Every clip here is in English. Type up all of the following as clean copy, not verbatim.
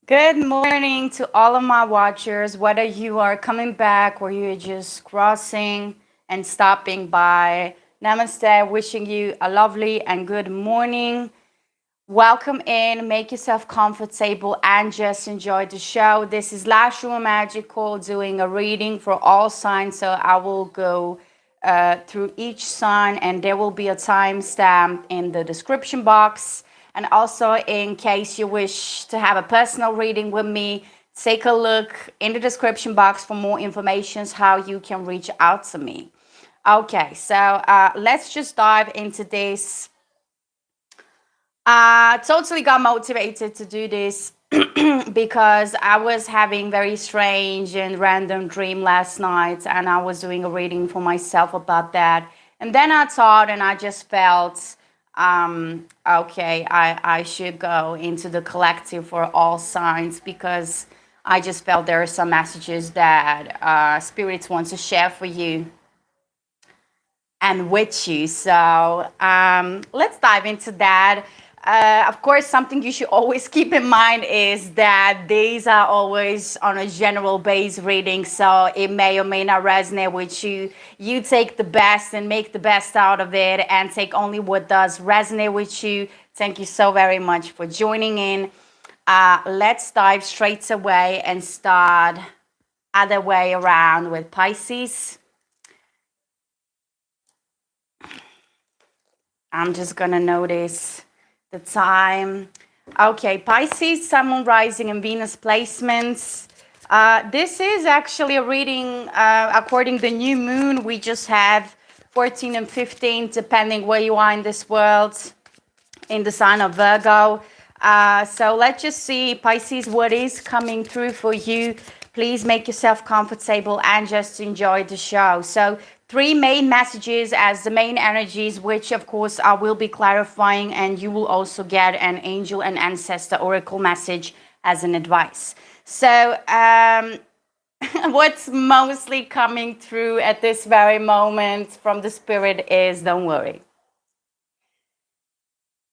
Good morning to all of my watchers, whether you are coming back or you're just crossing and stopping by. Namaste, wishing you a lovely and good morning. Welcome in, make yourself comfortable, and just enjoy the show. This is Lashu Magical doing a reading for all signs, so I will go through each sign, and there will be a timestamp in the description box. And also, in case you wish to have a personal reading with me, take a look in the description box for more information how you can reach out to me. Okay, so let's just dive into this. Totally got motivated to do this because I was having very strange and random dream last night, and I was doing a reading for myself about that. And then I thought, and I just felt, okay, I should go into the collective for all signs because I just felt there are some messages that spirits want to share for you and with you. So let's dive into that. Of course, something you should always keep in mind is that these are always on a general base reading, so it may or may not resonate with you. You take the best and make the best out of it and take only what does resonate with you. Thank you so very much for joining in. Let's dive straight away and start other way around with Pisces. I'm just gonna notice the time. Okay, Pisces, Sun, Moon, Rising, and Venus placements. This is actually a reading according to the new moon. We just have 14 and 15, depending where you are in this world, in the sign of Virgo. So let's just see, Pisces, what is coming through for you. Please make yourself comfortable and just enjoy the show. So three main messages as the main energies, which of course I will be clarifying, and you will also get an angel and ancestor oracle message as an advice. So what's mostly coming through at this very moment from the spirit is don't worry.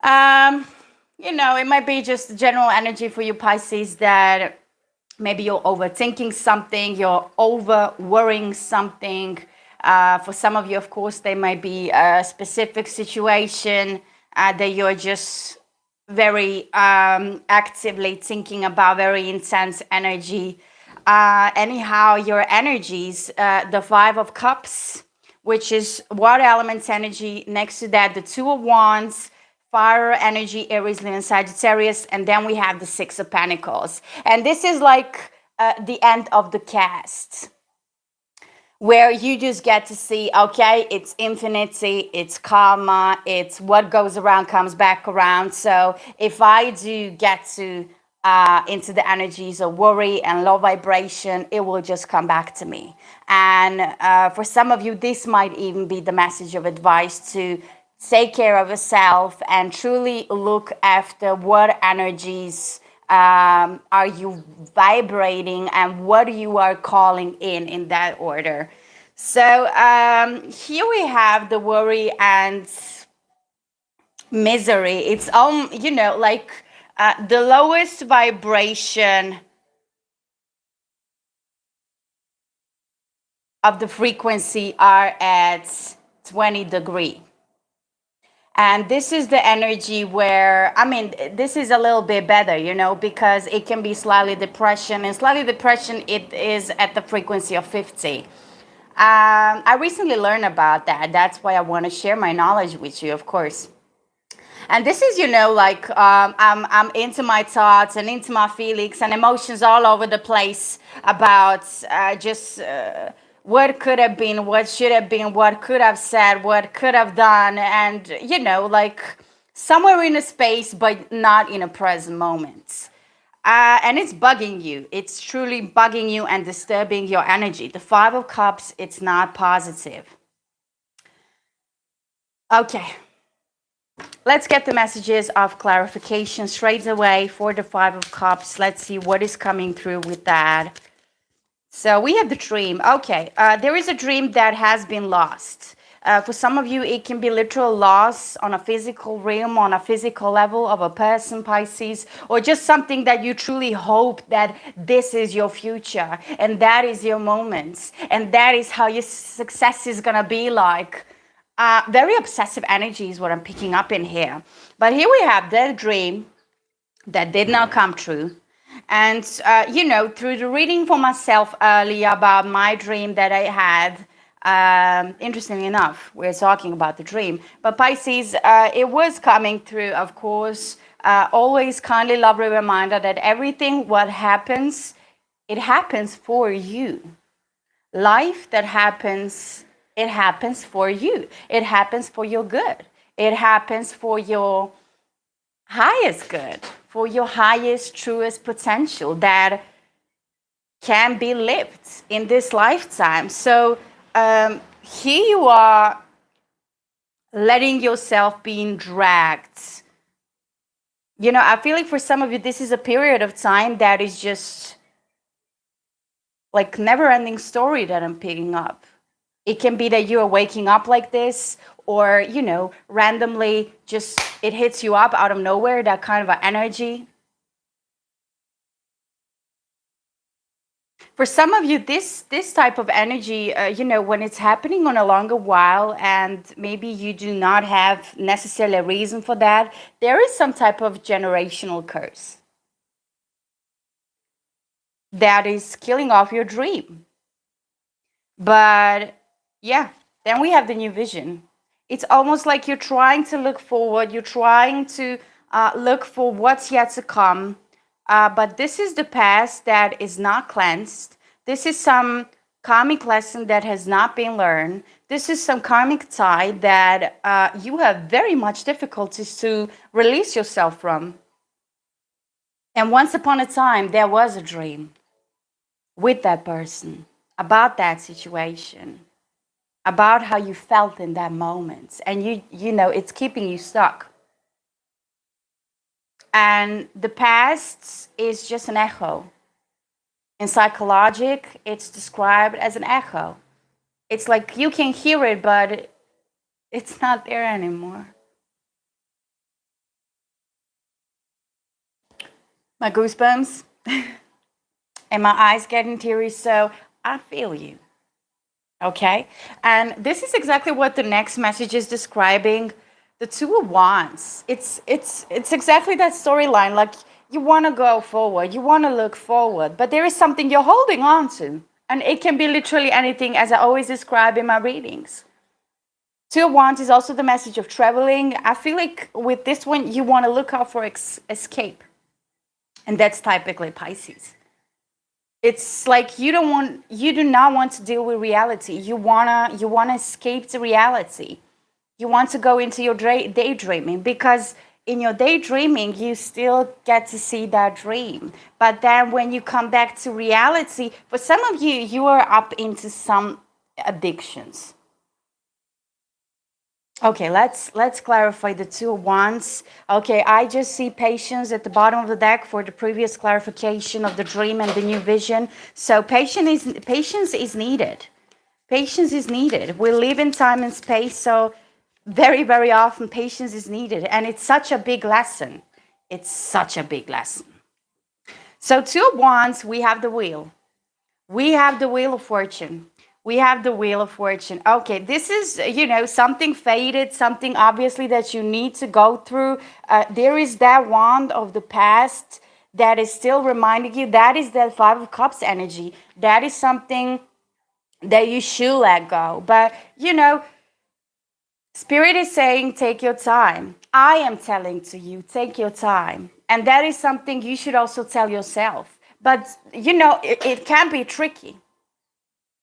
It might be just general energy for you Pisces that maybe you're overthinking something, you're over worrying something. For some of you, of course, there might be a specific situation that you're just very actively thinking about, very intense energy. Anyhow, your energies, the Five of Cups, which is water elements energy. Next to that, the Two of Wands, fire energy, Aries, Leo, and Sagittarius. And then we have the Six of Pentacles. And this is like the end of the cast, where you just get to see, okay, it's infinity, it's karma, it's what goes around comes back around. So if I do get to into the energies of worry and low vibration, it will just come back to me. And for some of you, this might even be the message of advice to take care of yourself and truly look after what energies are you vibrating and what you are calling in that order. So here we have the worry and misery. It's like the lowest vibration of the frequency are at 20 degree. And this is the energy where, this is a little bit better, because it can be slightly depression. And slightly depression, it is at the frequency of 50. I recently learned about that. That's why I want to share my knowledge with you, of course. And this is, I'm into my thoughts and into my feelings and emotions all over the place about what could have been, what should have been, what could have said, what could have done, and somewhere in a space, but not in a present moment. And it's bugging you. It's truly bugging you and disturbing your energy. The Five of Cups, it's not positive. Okay. Let's get the messages of clarification straight away for the Five of Cups. Let's see what is coming through with that. So we have the dream. Okay, there is a dream that has been lost. For some of you, it can be literal loss on a physical realm, on a physical level of a person, Pisces, or just something that you truly hope that this is your future and that is your moments and that is how your success is going to be like. Very obsessive energy is what I'm picking up in here. But here we have the dream that did not come true. And, through the reading for myself earlier about my dream that I had, interestingly enough, we're talking about the dream. But Pisces, it was coming through, of course, always kindly, lovely reminder that everything what happens, it happens for you. Life that happens, it happens for you. It happens for your good. It happens for your highest good, for your highest, truest potential that can be lived in this lifetime. So here you are letting yourself being dragged. I feel like for some of you, this is a period of time that is just like never-ending story that I'm picking up. It can be that you're waking up like this, or, randomly just it hits you up out of nowhere, that kind of an energy. For some of you, this type of energy, when it's happening on a longer while and maybe you do not have necessarily a reason for that, there is some type of generational curse that is killing off your dream. But yeah, then we have the new vision. It's almost like you're trying to look forward. You're trying to look for what's yet to come. But this is the past that is not cleansed. This is some karmic lesson that has not been learned. This is some karmic tie that you have very much difficulties to release yourself from. And once upon a time, there was a dream with that person about that situation, about how you felt in that moment, and it's keeping you stuck. And the past is just an echo. In psychologic, it's described as an echo. It's like you can hear it, but it's not there anymore. My goosebumps and my eyes getting teary, so I feel you. Okay, and this is exactly what the next message is describing. The Two of Wands. It's exactly that storyline. Like, you want to go forward, you want to look forward, but there is something you're holding on to, and it can be literally anything, as I always describe in my readings. Two of Wands is also the message of traveling. I feel like with this one, you want to look out for escape, and that's typically Pisces. It's like you do not want to deal with reality. You wanna escape the reality. You want to go into your daydreaming, because in your daydreaming you still get to see that dream. But then when you come back to reality, for some of you, you are up into some addictions. Okay, let's clarify the Two of Wands. Okay, I just see patience at the bottom of the deck for the previous clarification of the dream and the new vision. So patience is needed. Patience is needed. We live in time and space, so very, very often patience is needed. And it's such a big lesson. It's such a big lesson. So Two of Wands, we have the wheel. We have the Wheel of Fortune. We have the Wheel of Fortune. Okay, this is, something faded, something obviously that you need to go through. There is that wand of the past that is still reminding you. That is that Five of Cups energy. That is something that you should let go. But, Spirit is saying, take your time. I am telling to you, take your time. And that is something you should also tell yourself. But, it can be tricky.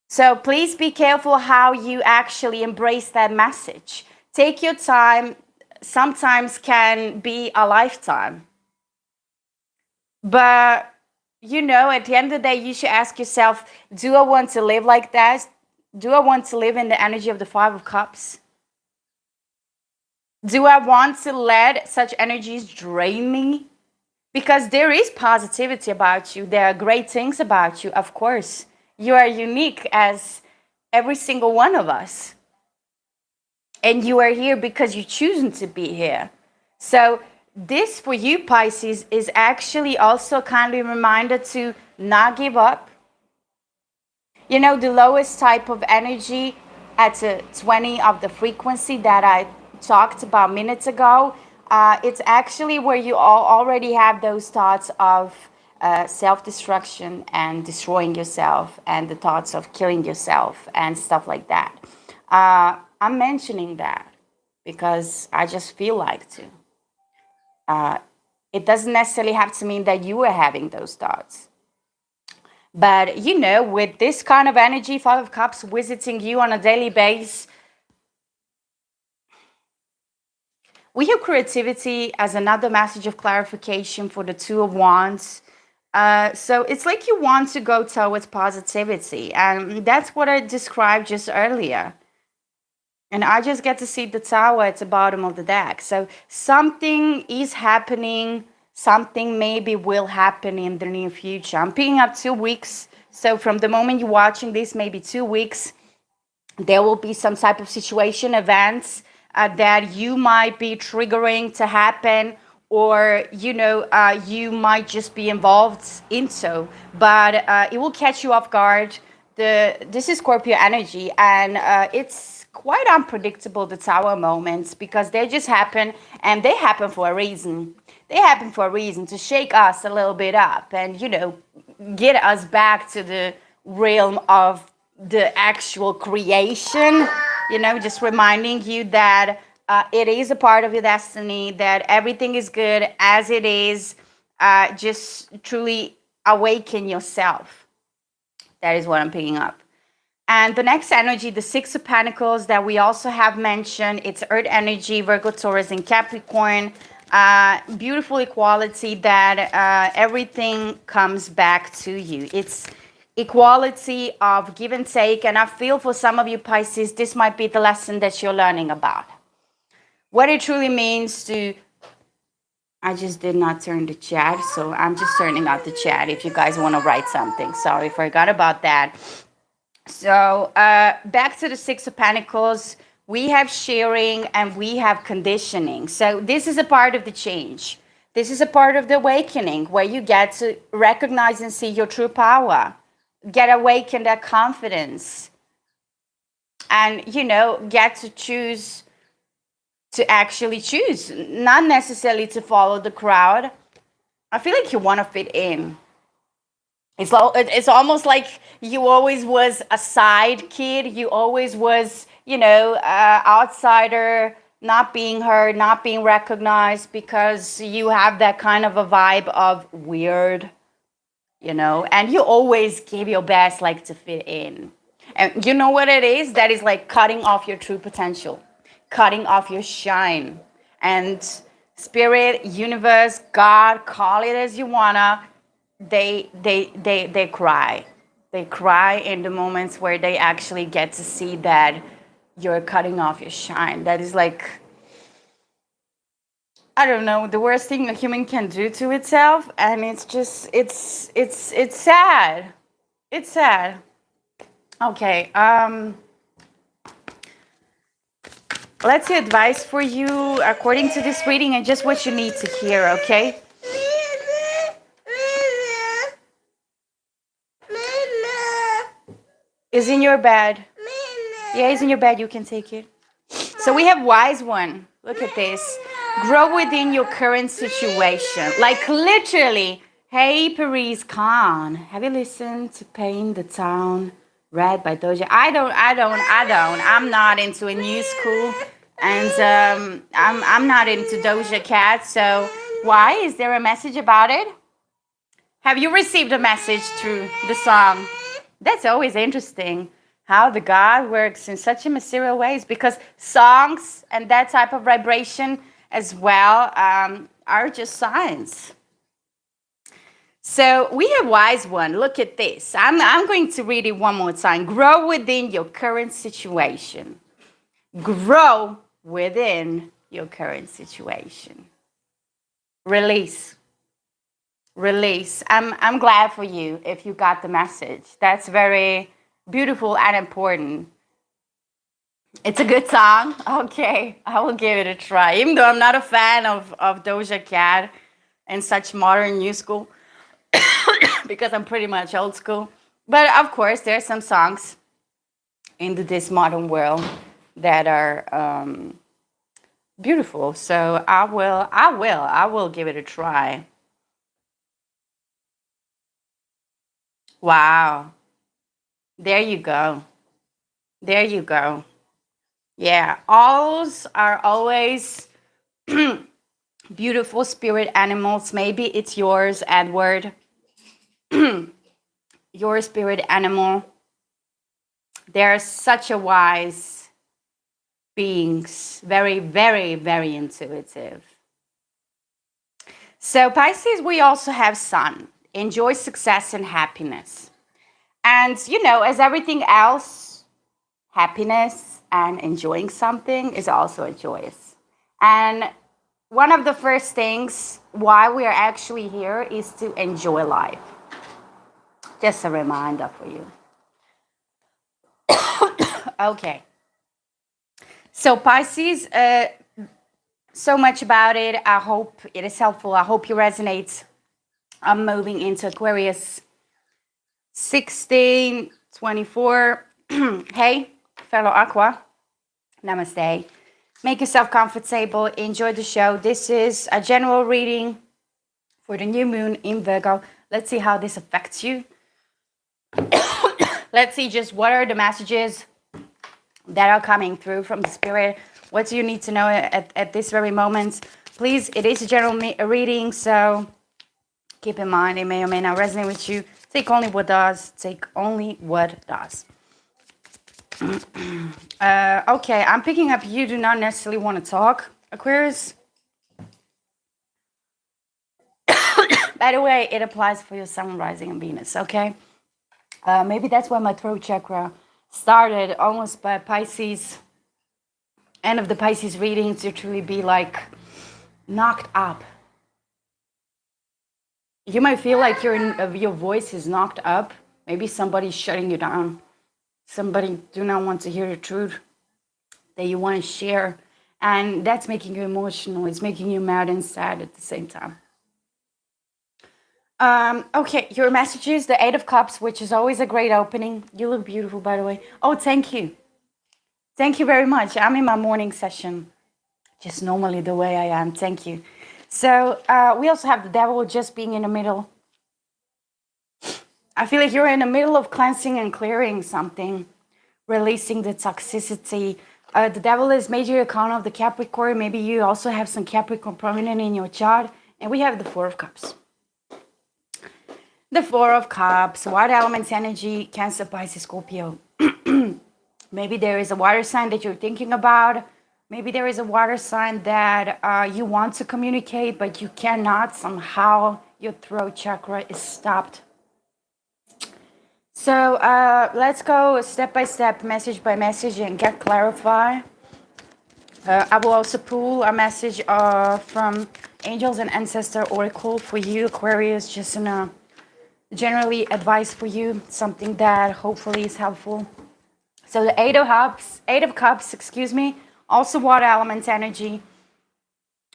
So please be careful how you actually embrace that message. Take your time. Sometimes can be a lifetime. But, at the end of the day, you should ask yourself, do I want to live like that? Do I want to live in the energy of the Five of Cups? Do I want to let such energies drain me? Because there is positivity about you. There are great things about you, of course. You are unique as every single one of us. And you are here because you're choosing to be here. So this for you, Pisces, is actually also kind of a reminder to not give up. You know, the lowest type of energy at the 20 of the frequency that I talked about minutes ago, it's actually where you all already have those thoughts of self-destruction and destroying yourself and the thoughts of killing yourself and stuff like that. I'm mentioning that because I just feel like to. It doesn't necessarily have to mean that you are having those thoughts. But, you know, with this kind of energy, Five of Cups visiting you on a daily basis, we have creativity as another message of clarification for the Two of Wands. So it's like you want to go towards positivity. And that's what I described just earlier. And I just get to see the Tower at the bottom of the deck. So something is happening. Something maybe will happen in the near future. I'm picking up 2 weeks. So from the moment you're watching this, maybe 2 weeks, there will be some type of situation, events that you might be triggering to happen, or you might just be involved into, but it will catch you off guard. This is Scorpio energy, and it's quite unpredictable, the Tower moments, because they just happen, and they happen for a reason. They happen for a reason to shake us a little bit up and, get us back to the realm of the actual creation, just reminding you that it is a part of your destiny, that everything is good as it is. Just truly awaken yourself. That is what I'm picking up. And the next energy, the Six of Pentacles that we also have mentioned, it's Earth energy, Virgo, Taurus, and Capricorn. Beautiful equality that everything comes back to you. It's equality of give and take. And I feel for some of you Pisces, this might be the lesson that you're learning about. What it truly means to... I just did not turn the chat, so I'm just turning out the chat if you guys want to write something. Sorry, forgot about that. So back to the Six of Pentacles, we have sharing and we have conditioning. So this is a part of the change. This is a part of the awakening where you get to recognize and see your true power, get awakened that confidence, and, get to choose, to actually choose, not necessarily to follow the crowd. I feel like you want to fit in. It's almost like you always was a side kid. You always was, outsider, not being heard, not being recognized, because you have that kind of a vibe of weird, and you always give your best, like, to fit in. And you know what it is? That is like cutting off your true potential, cutting off your shine. And spirit, universe, God, call it as you wanna, they cry. They cry in the moments where they actually get to see that you're cutting off your shine. That is like, I don't know, the worst thing a human can do to itself. And it's just, it's sad. It's sad. Okay, let's see advice for you according to this reading and just what you need to hear, okay? Is in your bed. Yeah, it's in your bed. You can take it. So we have Wise One. Look at this. Grow within your current situation. Like literally, hey, Paris Khan, have you listened to Paint the Town, read by Doja? I don't. I'm not into a new school. And I'm not into Doja Cat. So why? Is there a message about it? Have you received a message through the song? That's always interesting, how the God works in such a mysterious ways, because songs and that type of vibration as well are just signs. So we have Wise One. Look at this. I'm going to read it one more time. Grow within your current situation. Grow within your current situation. Release. Release. I'm glad for you if you got the message. That's very beautiful and important. It's a good song. Okay, I will give it a try. Even though I'm not a fan of Doja Cat and such modern new school, because I'm pretty much old school. But of course, there are some songs into this modern world that are beautiful. So I will give it a try. Wow. There you go. There you go. Yeah, owls are always beautiful spirit animals. Maybe it's yours, Edward. Your spirit animal. They're such a wise beings. Very, very, very intuitive. So Pisces, we also have Sun. Enjoy success and happiness. And as everything else, happiness and enjoying something is also a choice. And one of the first things why we are actually here is to enjoy life. Just a reminder for you. Okay. So Pisces, so much about it. I hope it is helpful. I hope you resonate. I'm moving into Aquarius 1624. Hey, fellow Aqua. Namaste. Make yourself comfortable. Enjoy the show. This is a general reading for the new moon in Virgo. Let's see how this affects you. Let's see just what are the messages that are coming through from the spirit. What do you need to know at this very moment? Please, it is a general reading, so keep in mind it may or may not resonate with you. Take only what does. Take only what does. Okay, I'm picking up you do not necessarily want to talk, Aquarius. By the way, it applies for your Sun, Rising, and Venus, okay? Maybe that's why my throat chakra started almost by Pisces. End of the Pisces reading to truly be like knocked up. You might feel like your voice is knocked up. Maybe somebody's shutting you down. Somebody do not want to hear the truth that you want to share. And that's making you emotional. It's making you mad and sad at the same time. Okay, your messages, the Eight of Cups, which is always a great opening. You look beautiful, by the way. Oh, thank you. Thank you very much. I'm in my morning session. Just normally the way I am. Thank you. So we also have the Devil just being in the middle. I feel like you're in the middle of cleansing and clearing something, releasing the toxicity. The Devil is major arcana of the Capricorn. Maybe you also have some Capricorn prominent in your chart. And we have the Four of Cups. The Four of Cups, water elements energy, Cancer, Pisces, Scorpio. Maybe there is a water sign that you're thinking about. Maybe there is a water sign that you want to communicate, but you cannot. Somehow your throat chakra is stopped. So let's go step by step, message by message, and get clarified. I will also pull a message from Angels and Ancestor Oracle for you, Aquarius, just in a generally advice for you, something that hopefully is helpful. So the Eight of Cups, excuse me, also water element energy.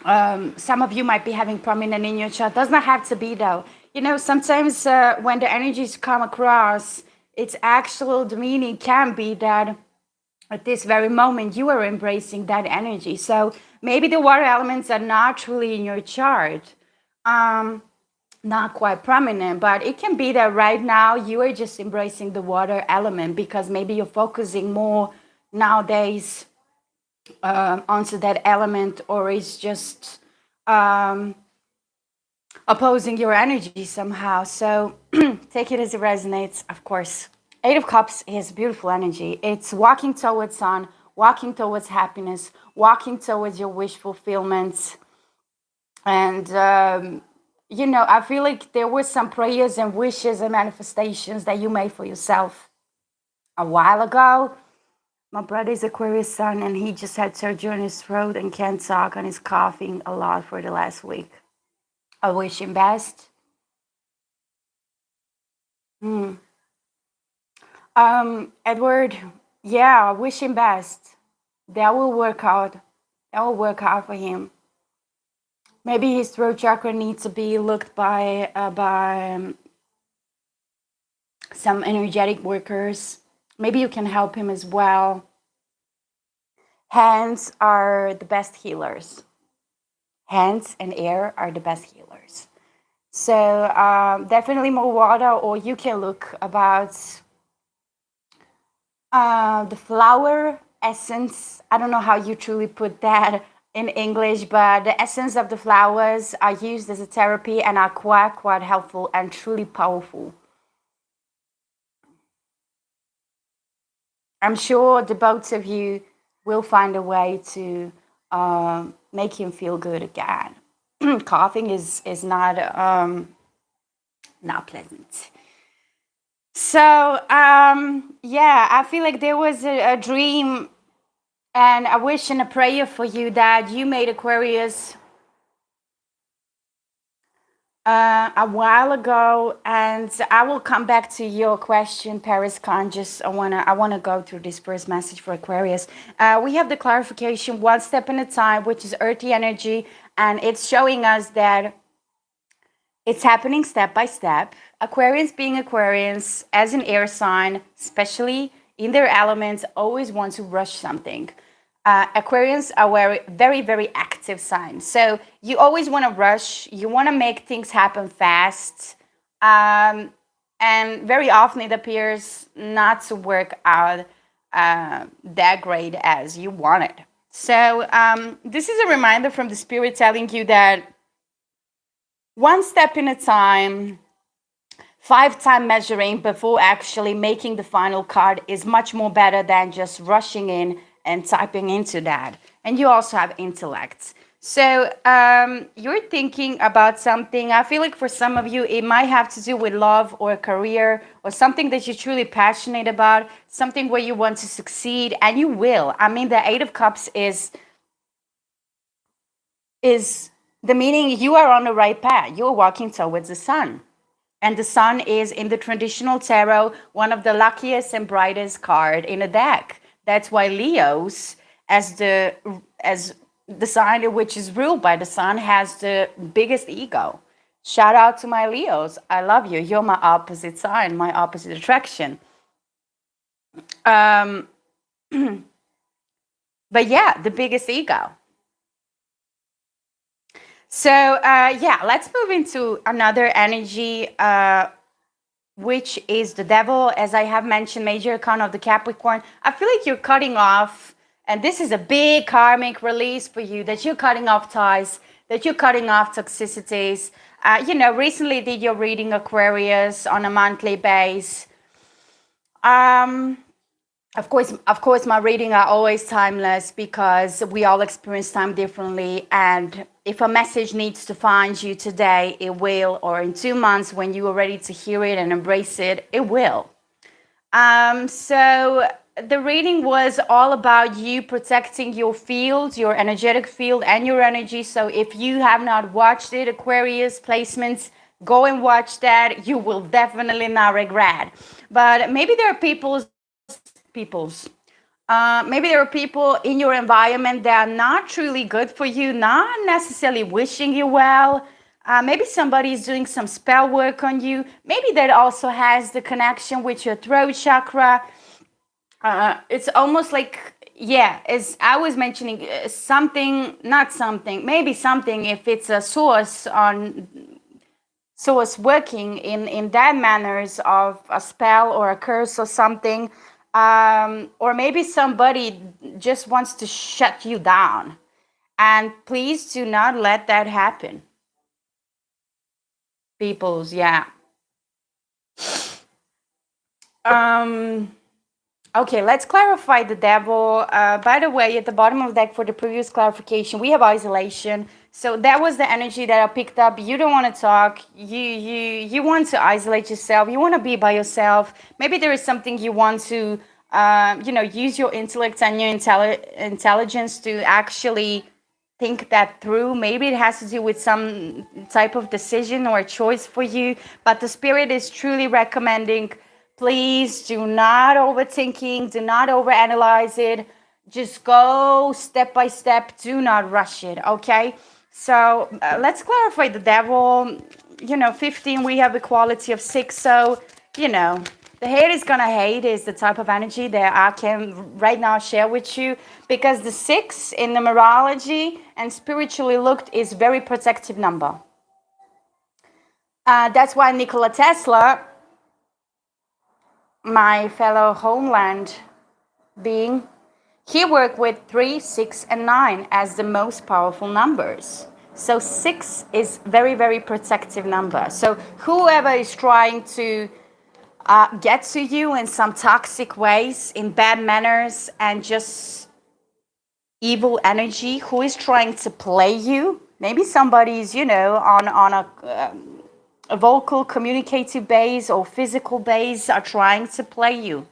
Some of you might be having prominent in your chart. Does not have to be though. Sometimes when the energies come across, its actual meaning can be that at this very moment you are embracing that energy. So maybe the water elements are naturally in your chart. Not quite prominent, but it can be that right now you are just embracing the water element because maybe you're focusing more nowadays onto that element, or it's just opposing your energy somehow. So take it as it resonates, of course. Eight of Cups is beautiful energy. It's walking towards sun, walking towards happiness, walking towards your wish fulfillment. And I feel like there were some prayers and wishes and manifestations that you made for yourself a while ago. My brother is Aquarius Sun, and he just had surgery on his throat and can't talk, and he's coughing a lot for the last week. I wish him best. Edward, yeah, I wish him best. That will work out. That will work out for him. Maybe his throat chakra needs to be looked by some energetic workers. Maybe you can help him as well. Hands are the best healers. Hands and air are the best healers. So definitely more water, or you can look about the flower essence. I don't know how you truly put that in English, but the essence of the flowers are used as a therapy and are quite helpful and truly powerful. I'm sure the both of you will find a way to make him feel good again. Coughing is not pleasant. So yeah, I feel like there was a dream and a wish and a prayer for you that you made, Aquarius, a while ago, and I will come back to your question, Paris Khan. Just I wanna go through this first message for Aquarius. We have the clarification, one step at a time, which is earthy energy, and it's showing us that it's happening step by step. Aquarians, being Aquarians, as an air sign, especially in their elements, always want to rush something. Aquarians are very active signs. So you always want to rush. You want to make things happen fast. And very often it appears not to work out that great as you wanted. So this is a reminder from the spirit telling you that one step in a time, 5-time measuring before actually making the final card is much more better than just rushing in and typing into that. And you also have intellect. So you're thinking about something. I feel like for some of you, it might have to do with love or a career or something that you're truly passionate about, something where you want to succeed, and you will. I mean, the Eight of Cups is the meaning you are on the right path. You're walking towards the sun. And the sun is, in the traditional tarot, one of the luckiest and brightest card in a deck. That's why Leos, as the sign which is ruled by the sun, has the biggest ego. Shout out to my Leos. I love you. You're my opposite sign, my opposite attraction. But yeah, the biggest ego. So yeah, let's move into another energy, which is the devil. As I have mentioned, major arcana of the Capricorn. I feel like you're cutting off, and this is a big karmic release for you, that you're cutting off ties, that you're cutting off toxicities. Recently did your reading, Aquarius, on a monthly base. Of course, my reading are always timeless because we all experience time differently. And if a message needs to find you today, it will, or in 2 months when you are ready to hear it and embrace it, it will. So the reading was all about you protecting your field, your energetic field, and your energy. So if you have not watched it, Aquarius placements, go and watch that. You will definitely not regret. But maybe there are maybe there are people in your environment that are not truly good for you, not necessarily wishing you well. Maybe somebody is doing some spell work on you. Maybe that also has the connection with your throat chakra. It's almost like, yeah, as I was mentioning, maybe something, if it's a source working in that manners of a spell or a curse or something. Or maybe somebody just wants to shut you down. And please do not let that happen. Peoples, yeah. Okay, let's clarify the devil. By the way, at the bottom of the deck for the previous clarification, we have isolation. So that was the energy that I picked up. You don't want to talk. You want to isolate yourself. You want to be by yourself. Maybe there is something you want to, use your intellect and your intelligence to actually think that through. Maybe it has to do with some type of decision or choice for you. But the spirit is truly recommending, please do not overthinking, do not overanalyze it. Just go step by step. Do not rush it, okay? So let's clarify the devil. 15, we have equality of 6. So, the hate is gonna hate is the type of energy that I can right now share with you, because the 6 in numerology and spiritually looked is very protective number. That's why Nikola Tesla, my fellow homeland being, he worked with 3, 6, and 9 as the most powerful numbers. So 6 is very, very protective number. So whoever is trying to get to you in some toxic ways, in bad manners, and just evil energy, who is trying to play you, maybe somebody's, on a vocal communicative base or physical base, are trying to play you.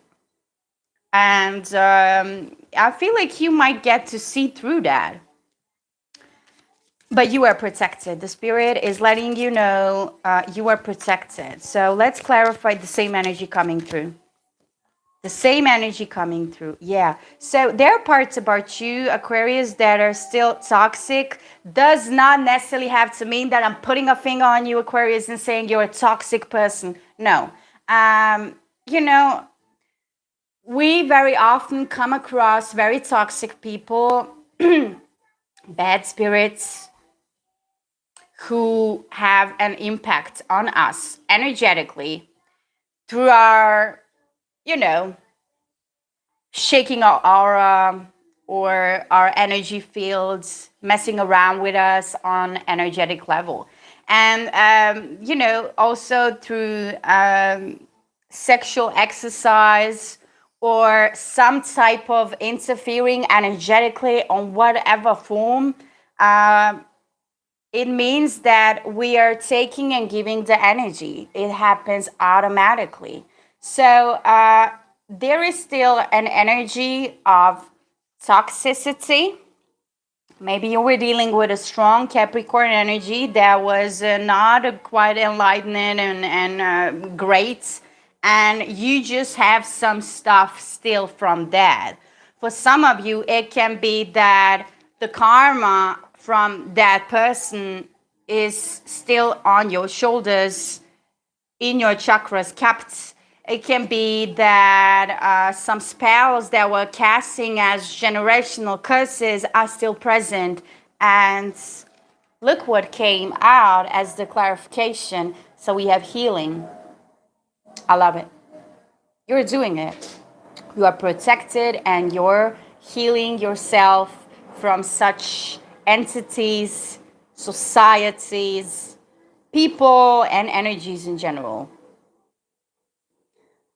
And I feel like you might get to see through that. But you are protected. The spirit is letting you know you are protected. So let's clarify the same energy coming through. The same energy coming through. Yeah. So there are parts about you, Aquarius, that are still toxic. Does not necessarily have to mean that I'm putting a finger on you, Aquarius, and saying you're a toxic person. No. We very often come across very toxic people, bad spirits, who have an impact on us energetically through our, shaking our aura or our energy fields, messing around with us on energetic level. And, also through sexual exercise, or some type of interfering energetically on whatever form, it means that we are taking and giving the energy. It happens automatically. So there is still an energy of toxicity. Maybe you were dealing with a strong Capricorn energy that was not quite enlightening and great. And you just have some stuff still from that. For some of you, it can be that the karma from that person is still on your shoulders, in your chakras kept. It can be that some spells that were casting as generational curses are still present. And look what came out as the clarification. So we have healing. I love it. You're doing it. You are protected and you're healing yourself from such entities, societies, people, and energies in general.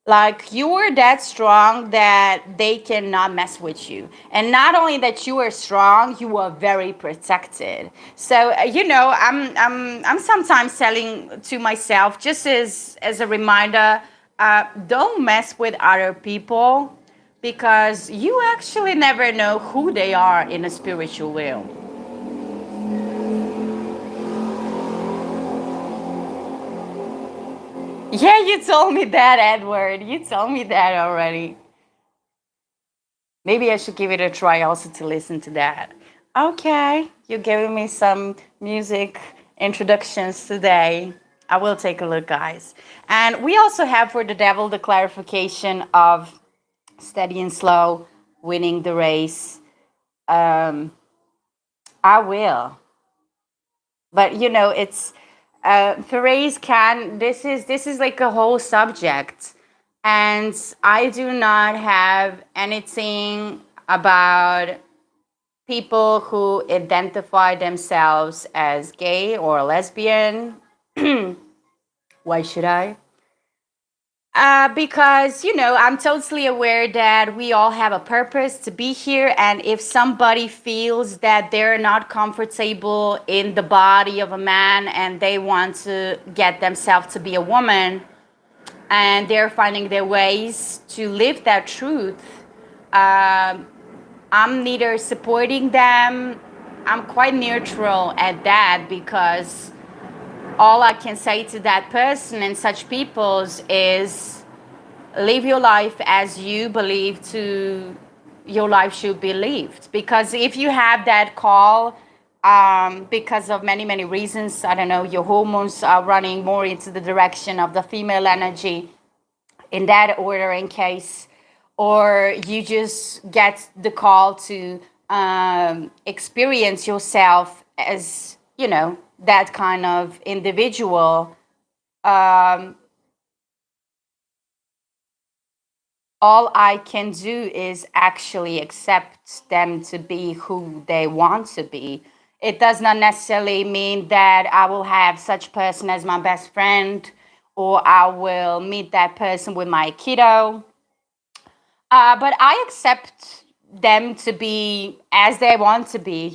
Like, you are that strong that they cannot mess with you. And not only that you are strong, you are very protected. So, I'm sometimes telling to myself, just as a reminder, don't mess with other people, because you actually never know who they are in a spiritual realm. Yeah, you told me that, Edward. You told me that already. Maybe I should give it a try also to listen to that. Okay, you're giving me some music introductions today. I will take a look, guys. And we also have for the devil the clarification of steady and slow, winning the race. I will. But it's Therese can. This is like a whole subject, and I do not have anything about people who identify themselves as gay or lesbian. Why should I? Because, I'm totally aware that we all have a purpose to be here. And if somebody feels that they're not comfortable in the body of a man and they want to get themselves to be a woman, and they're finding their ways to live that truth, I'm neither supporting them. I'm quite neutral at that, because all I can say to that person and such peoples is live your life as you believe to, your life should be lived. Because if you have that call, because of many, many reasons, I don't know, your hormones are running more into the direction of the female energy, in that order in case, or you just get the call to experience yourself as, that kind of individual. All I can do is actually accept them to be who they want to be. It does not necessarily mean that I will have such person as my best friend, or I will meet that person with my kiddo. But I accept them to be as they want to be.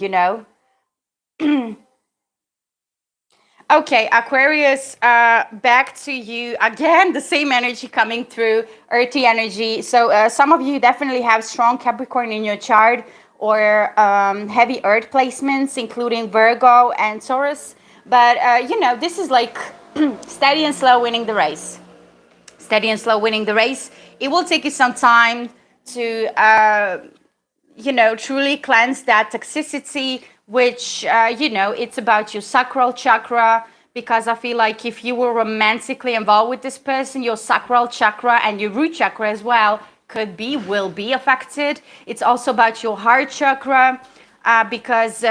Okay, Aquarius, back to you again. The same energy coming through, earthy energy. So some of you definitely have strong Capricorn in your chart, or heavy earth placements, including Virgo and Taurus. But this is like steady and slow winning the race. Steady and slow winning the race. It will take you some time to truly cleanse that toxicity, which, it's about your sacral chakra. Because I feel like if you were romantically involved with this person, your sacral chakra and your root chakra as well will be affected. It's also about your heart chakra, because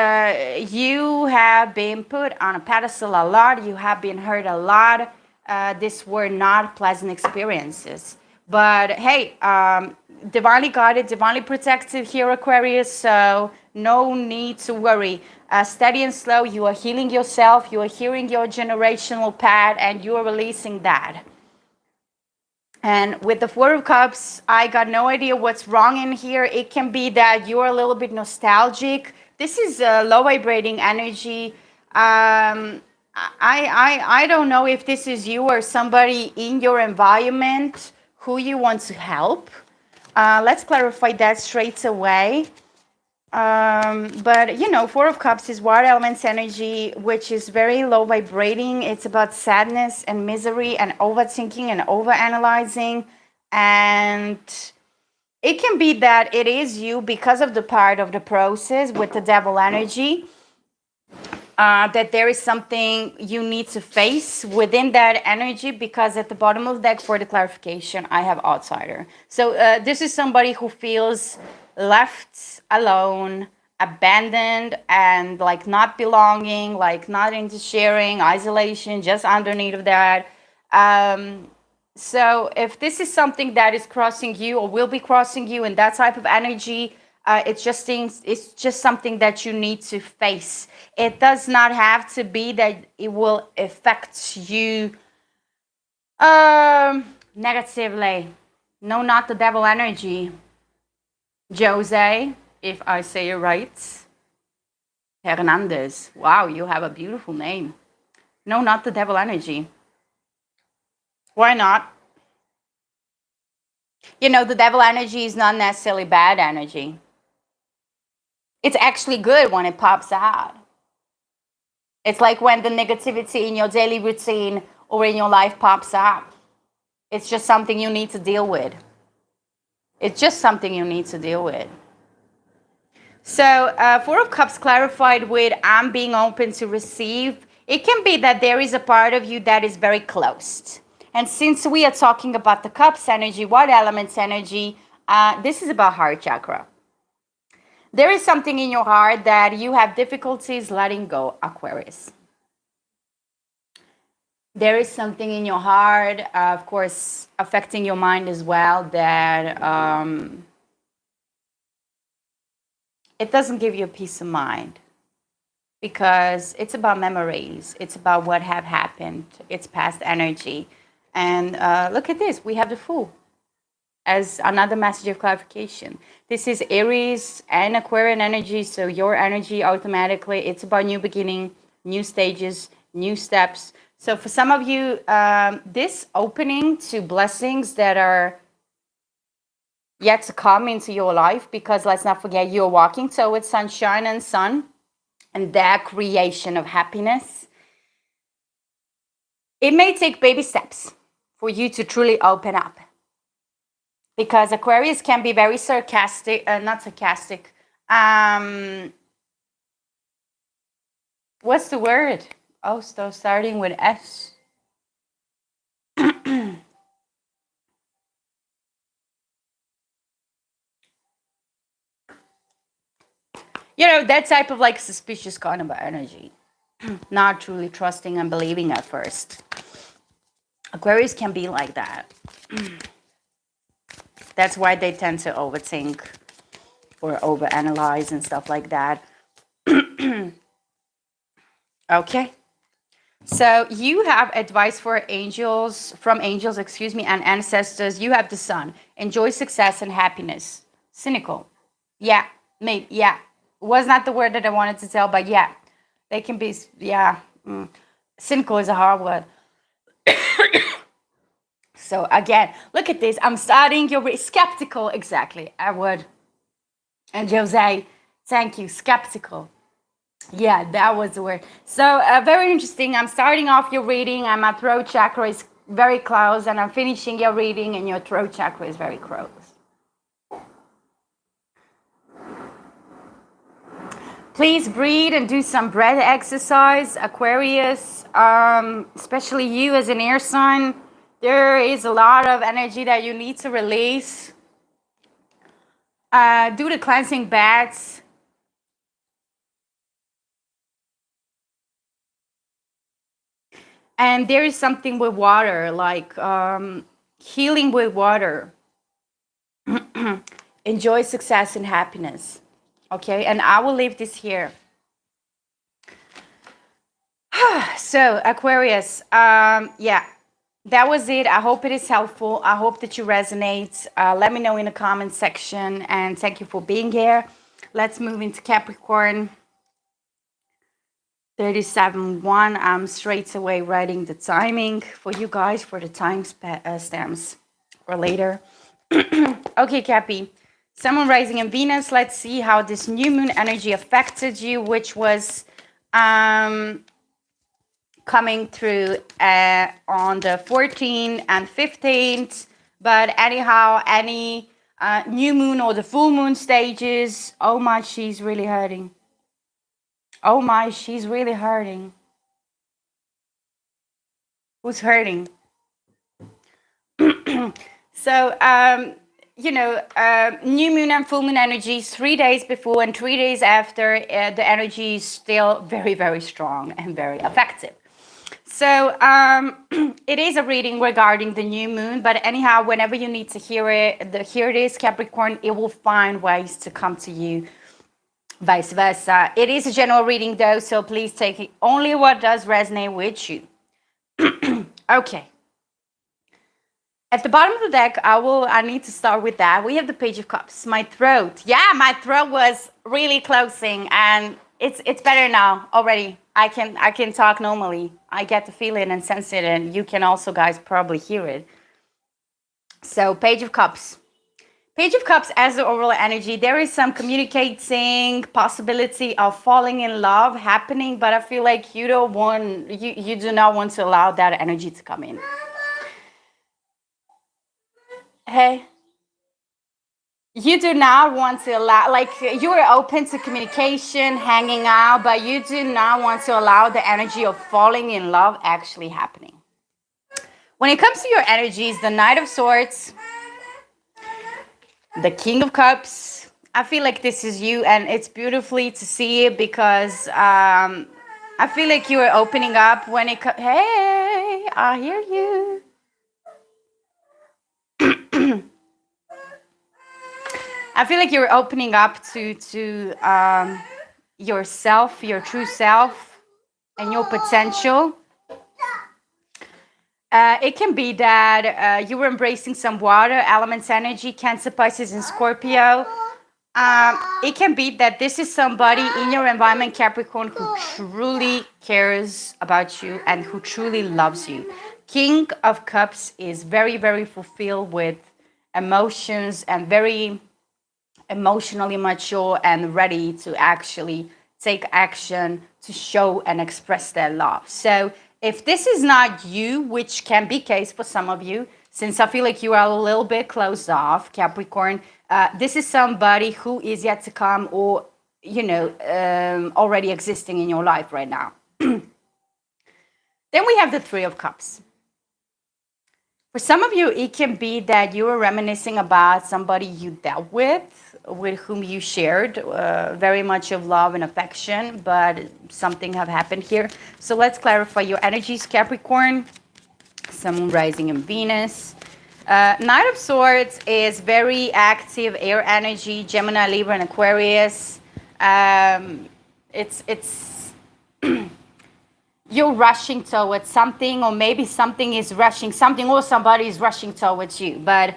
you have been put on a pedestal a lot, you have been hurt a lot. These were not pleasant experiences. But hey, divinely guided, divinely protected here, Aquarius. So no need to worry. Steady and slow, you are healing yourself, you are healing your generational path, and you are releasing that. And with the Four of Cups, I got no idea what's wrong in here. It can be that you're a little bit nostalgic. This is a low vibrating energy. I don't know if this is you or somebody in your environment who you want to help. Let's clarify that straight away. But Four of Cups is water elements energy, which is very low vibrating. It's about sadness and misery and overthinking and overanalyzing. And it can be that it is you because of the part of the process with the devil energy. That there is something you need to face within that energy, because at the bottom of the deck, for the clarification, I have outsider. So this is somebody who feels left alone, abandoned, and like not belonging, like not into sharing, isolation, just underneath of that. So if this is something that is crossing you or will be crossing you in that type of energy, it's just something that you need to face. It does not have to be that it will affect you negatively. No, not the devil energy. Jose, if I say it right. Hernandez. Wow, you have a beautiful name. No, not the devil energy. Why not? The devil energy is not necessarily bad energy. It's actually good when it pops out. It's like when the negativity in your daily routine or in your life pops out. It's just something you need to deal with. It's just something you need to deal with. So Four of Cups clarified with I'm being open to receive. It can be that there is a part of you that is very closed. And since we are talking about the Cups energy, water elements energy, this is about heart chakra. There is something in your heart that you have difficulties letting go, Aquarius. There is something in your heart, of course, affecting your mind as well, that it doesn't give you a peace of mind, because it's about memories. It's about what have happened. It's past energy. And look at this. We have the Fool as another message of clarification. This is Aries and Aquarian energy, so your energy automatically, it's about new beginning, new stages, new steps. So for some of you, this opening to blessings that are yet to come into your life, because let's not forget, you're walking towards sunshine and sun and that creation of happiness. It may take baby steps for you to truly open up. because Aquarius can be very sarcastic, not sarcastic. What's the word? Oh, so starting with S. You know, that type of like suspicious kind of energy. Not truly trusting and believing at first. Aquarius can be like that. That's why they tend to overthink or overanalyze and stuff like that. Okay. So you have advice for angels, from angels, excuse me, and ancestors. You have the sun. Enjoy success and happiness. Cynical. Yeah, maybe. Yeah. Was not the word that I wanted to tell, but yeah. They can be, yeah. Cynical is a hard word. So again, look at this. I'm starting your skeptical, exactly. I would. And Jose, thank you. Skeptical. Yeah, that was the word. So very interesting. I'm starting off your reading, and my throat chakra is very close, and I'm finishing your reading, and your throat chakra is very close. Please breathe and do some breath exercise, Aquarius. Especially you as an air sign, there is a lot of energy that you need to release. Do the cleansing baths. And there is something with water, like healing with water. Enjoy success and happiness. Okay, and I will leave this here. So, Aquarius, yeah, that was it. I hope it is helpful. I hope that you resonate. Let me know in the comment section, and thank you for being here. Let's move into Capricorn. 37:1. I'm straight away writing the timing for you guys for the time stamps for later. Okay, Cappy. Sun, rising in Venus. Let's see how this new moon energy affected you, which was coming through on the 14th and 15th. But anyhow, any new moon or the full moon stages, oh my, she's really hurting. Oh my, she's really hurting. Who's hurting? So, you know, new moon and full moon energies 3 days before and 3 days after, the energy is still very, very strong and very effective. So, it is a reading regarding the new moon, but anyhow, whenever you need to hear it, here it is, Capricorn, it will find ways to come to you. Vice versa. It is a general reading though, so please take it only what does resonate with you. Okay. At the bottom of the deck, I need to start with that. We have the Page of Cups. My throat. Yeah, my throat was really closing, and it's better now already. I can talk normally. I get to feel it and sense it, and you can also guys probably hear it. So Page of Cups. Page of Cups as the overall energy, there is some communicating possibility of falling in love happening, but I feel like you do not want to allow that energy to come in. Hey, you do not want to allow, like, you are open to communication, hanging out, but you do not want to allow the energy of falling in love actually happening. When it comes to your energies, the Knight of Swords, the King of Cups, I feel like this is you, and it's beautifully to see it because I feel like you are opening up when it comes. Hey, I hear you. I feel like you're opening up to yourself, your true self, and your potential. It can be that you were embracing some water elements energy, Cancer, Pisces, and Scorpio. It can be that this is somebody in your environment, Capricorn, who truly cares about you and who truly loves you. King of Cups is very, very fulfilled with emotions and very emotionally mature and ready to actually take action to show and express their love. So if this is not you, which can be case for some of you, since I feel like you are a little bit closed off, Capricorn, this is somebody who is yet to come, or, already existing in your life right now. Then we have the Three of Cups. For some of you, it can be that you are reminiscing about somebody you dealt with whom you shared very much of love and affection, but something have happened here. So let's clarify your energies, Capricorn. Sun, Moon, Rising, and Venus. Knight of Swords is very active air energy, Gemini, Libra, and Aquarius. It's you're rushing towards something, or maybe something is rushing something, or somebody is rushing towards you. But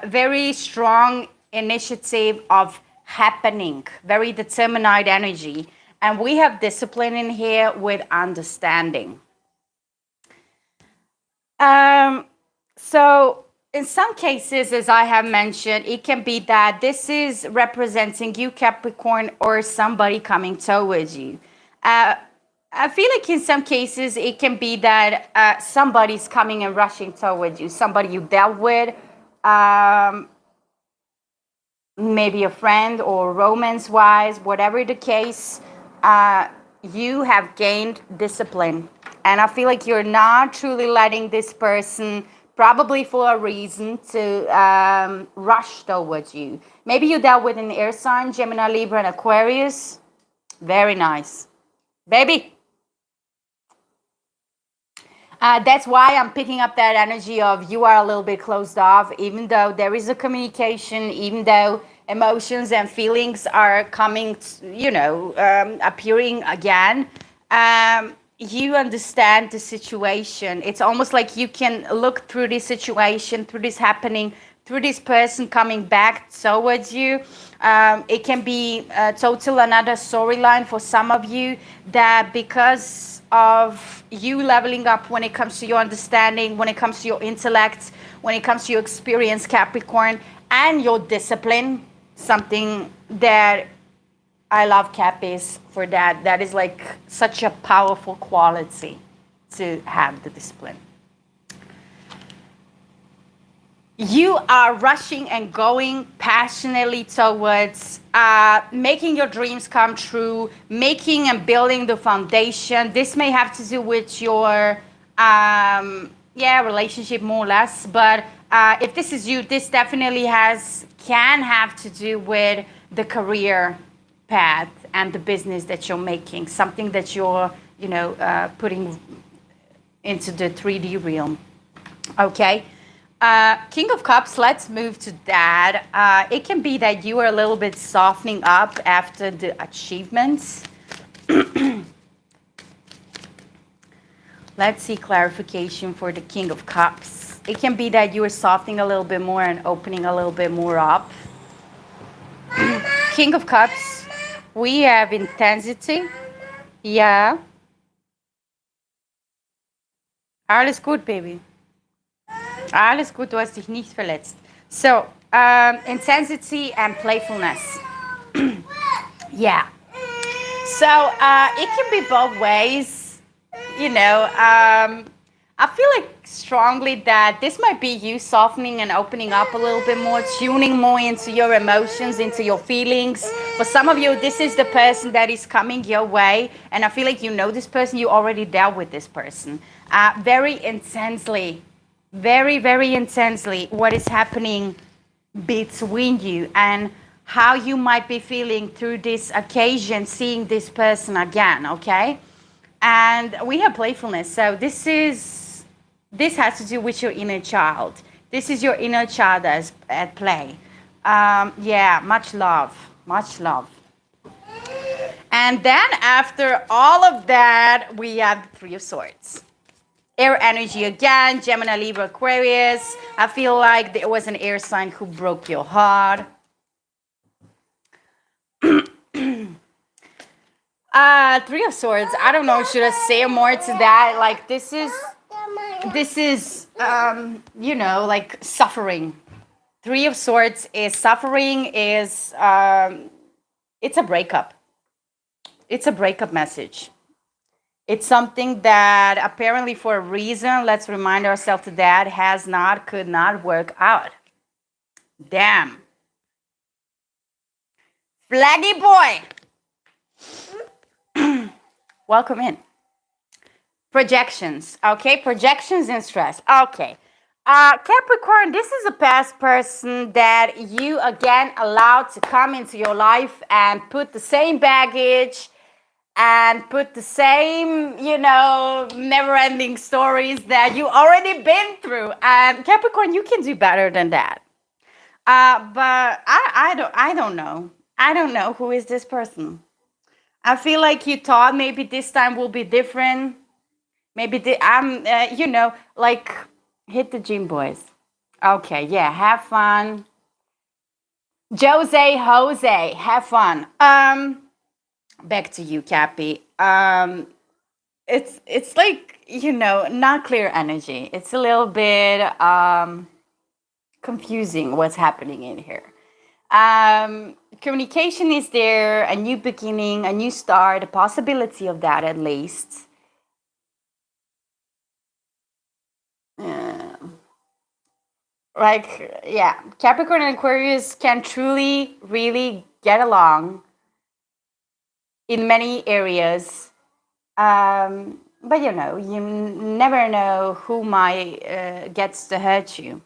very strong initiative of happening, very determined energy. And we have discipline in here with understanding. So in some cases, as I have mentioned, it can be that this is representing you, Capricorn, or somebody coming towards you. I feel like in some cases, it can be that somebody's coming and rushing towards you, somebody you dealt with, maybe a friend or romance-wise, whatever the case, you have gained discipline. And I feel like you're not truly letting this person, probably for a reason, to rush towards you. Maybe you dealt with an air sign, Gemini, Libra, and Aquarius. Very nice. Baby. That's why I'm picking up that energy of you are a little bit closed off, even though there is a communication, even though emotions and feelings are coming, appearing again. You understand the situation. It's almost like you can look through this situation, through this happening, through this person coming back towards you. It can be total another storyline for some of you, that because of you leveling up when it comes to your understanding, when it comes to your intellect, when it comes to your experience, Capricorn, and your discipline, something that I love Capis for that. That is like such a powerful quality to have the discipline. You are rushing and going passionately towards making your dreams come true, making and building the foundation. This may have to do with your relationship, more or less. But if this is you, this definitely can have to do with the career path and the business that you're making, something that you're putting into the 3D realm. Okay. King of Cups, let's move to that. It can be that you are a little bit softening up after the achievements. Let's see clarification for the King of Cups. It can be that you are softening a little bit more and opening a little bit more up. King of Cups, we have intensity. Ja. Alles gut, Baby. Alles gut, du hast dich nicht verletzt. So, intensity and playfulness. Yeah. So, it can be both ways. I feel like strongly that this might be you softening and opening up a little bit more, tuning more into your emotions, into your feelings. For some of you, this is the person that is coming your way. And I feel like you know this person, you already dealt with this person. Very intensely. Very, very intensely what is happening between you and how you might be feeling through this occasion, seeing this person again, okay? And we have playfulness. So this has to do with your inner child. This is your inner child that's at play. Much love, much love. And then after all of that, we have the Three of Swords. Air energy again, Gemini, Libra, Aquarius. I feel like there was an air sign who broke your heart. Three of Swords. I don't know, should I say more to that? Like this is like suffering. Three of Swords is suffering, it's a breakup. It's a breakup message. It's something that apparently for a reason, let's remind ourselves that has not, could not work out. Damn. Flaggy boy. Welcome in. Projections. Okay, projections and stress. Okay. Capricorn, this is a past person that you again allowed to come into your life and put the same baggage and put the same, never-ending stories that you already been through. And Capricorn, you can do better than that. But I don't know. I don't know who is this person. I feel like you thought maybe this time will be different. Maybe like hit the gym, boys. Okay, yeah, have fun. Jose, have fun. Back to you, Cappy. It's like not clear energy. It's a little bit confusing what's happening in here. Communication is there, a new beginning, a new start, a possibility of that at least. Capricorn and Aquarius can truly, really get along in many areas. But you never know who might gets to hurt you.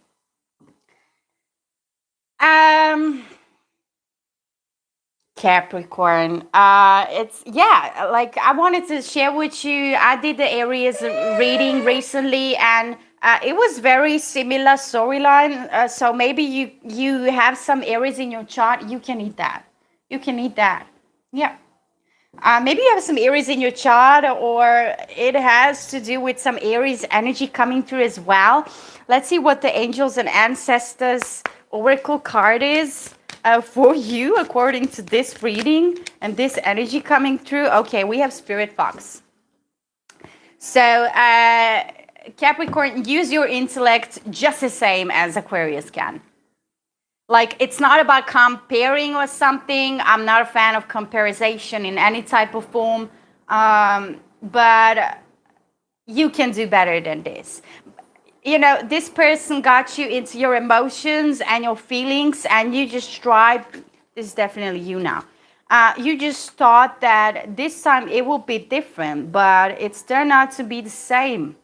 Capricorn. Like I wanted to share with you. I did the Aries reading recently, and it was very similar storyline. So maybe you have some Aries in your chart. You can eat that. You can eat that. Yeah. Maybe you have some Aries in your chart, or it has to do with some Aries energy coming through as well. Let's see what the angels and ancestors oracle card is for you according to this reading and this energy coming through. Okay, we have Spirit Fox. So Capricorn, use your intellect just the same as Aquarius can. Like, it's not about comparing or something. I'm not a fan of comparison in any type of form. But you can do better than this. This person got you into your emotions and your feelings, and you just tried. This is definitely you now. You just thought that this time it will be different, but it's turned out to be the same.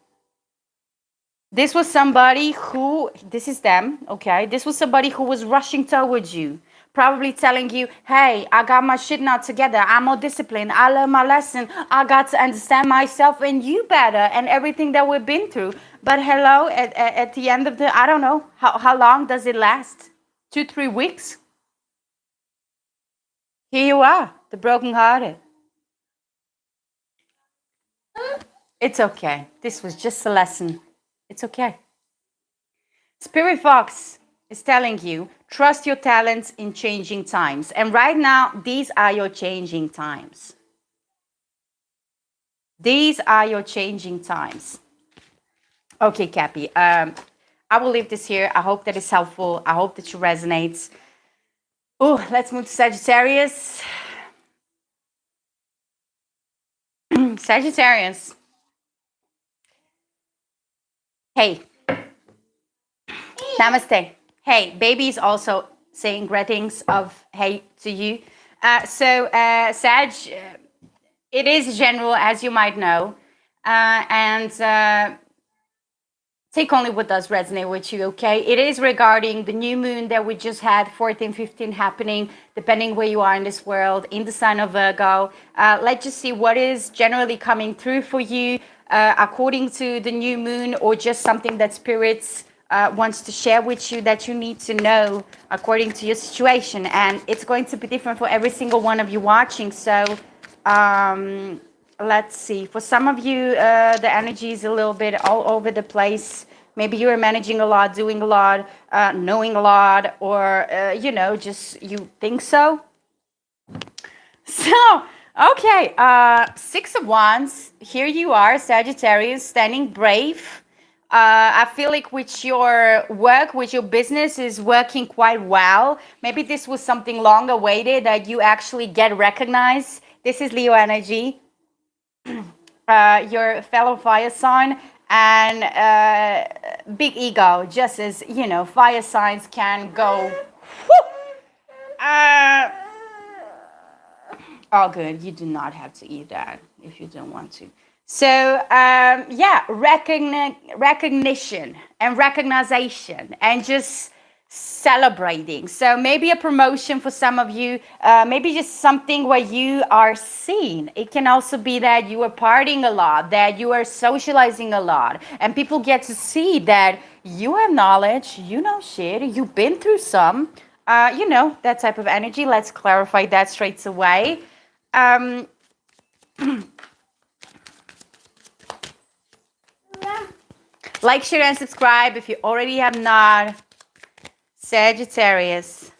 This was somebody who, this is them, okay? This was somebody who was rushing towards you, probably telling you, hey, I got my shit now together. I'm more disciplined. I learned my lesson. I got to understand myself and you better and everything that we've been through. But hello, at the end of the, I don't know, how long does it last? 2-3 weeks? Here you are, the brokenhearted. It's okay. This was just a lesson. It's okay. Spirit Fox is telling you, trust your talents in changing times. And right now, these are your changing times. These are your changing times. Okay, Cappy. I will leave this here. I hope that is helpful. I hope that you resonates. Oh, let's move to Sagittarius. Sagittarius. Hey. Namaste. Hey, baby is also saying greetings of hey to you. Sag, it is general, as you might know. And take only what does resonate with you, okay? It is regarding the new moon that we just had, 14, 15 happening, depending where you are in this world, in the sign of Virgo. Let's just see what is generally coming through for you according to the new moon, or just something that spirits wants to share with you that you need to know according to your situation. And it's going to be different for every single one of you watching. So let's see. For some of you, the energy is a little bit all over the place. Maybe you're managing a lot, doing a lot, knowing a lot, or, just you think so. So, okay, 6 of Wands. Here you are, Sagittarius, standing brave. I feel like with your work, with your business is working quite well. Maybe this was something long awaited that you actually get recognized. This is Leo energy. your fellow fire sign, and big ego, just as you know, fire signs can go. Uh, oh, good. You do not have to eat that if you don't want to. So, yeah, recognition and recognition and just celebrating. So maybe a promotion for some of you, maybe just something where you are seen. It can also be that you are partying a lot, that you are socializing a lot, and people get to see that you have knowledge, you know shit, you've been through some, you know, that type of energy. Let's clarify that straight away. Um, like, share, and subscribe if you already have not. Sagittarius.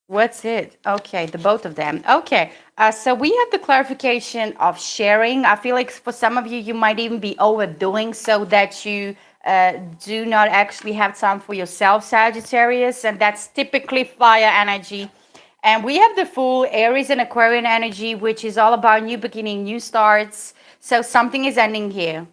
What's it? Okay, the both of them. Okay, so we have the clarification of sharing. I feel like for some of you, you might even be overdoing so that you do not actually have time for yourself, Sagittarius, and that's typically fire energy. And we have the full Aries and Aquarian energy, which is all about new beginning, new starts. So something is ending here.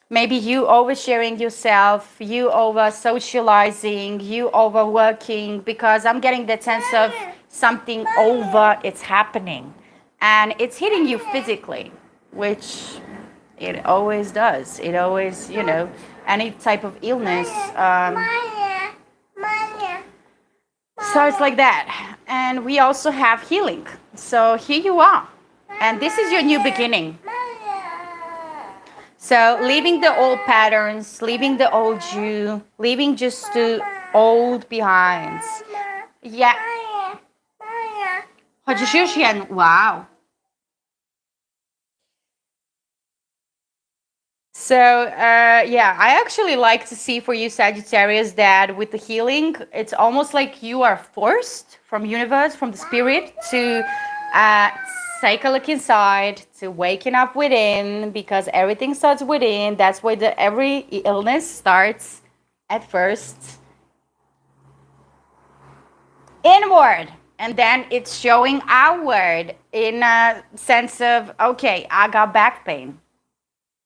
Maybe you oversharing yourself, you over socializing, you overworking, because I'm getting that sense of something over, it's happening. And it's hitting you physically, which it always does. It always, you know, any type of illness starts like that. And we also have healing. So here you are. And this is your new beginning. So leaving the old patterns, leaving the old you, leaving just the old behinds. Yeah. Wow. So yeah, I actually like to see for you, Sagittarius, that with the healing, it's almost like you are forced from universe, from the spirit, to take a look inside, to waking up within, because everything starts within. That's why every illness starts at first inward, and then it's showing outward in a sense of, okay, I got back pain.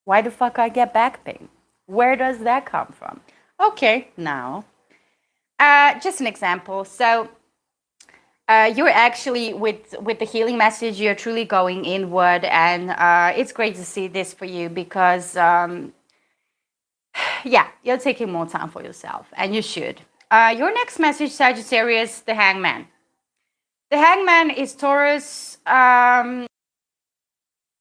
Why the fuck I get back pain? Where does that come from? Okay, now, just an example. So you're actually with the healing message, you're truly going inward, and it's great to see this for you because yeah, you're taking more time for yourself, and you should. Your next message, Sagittarius, the Hangman. The Hangman is Taurus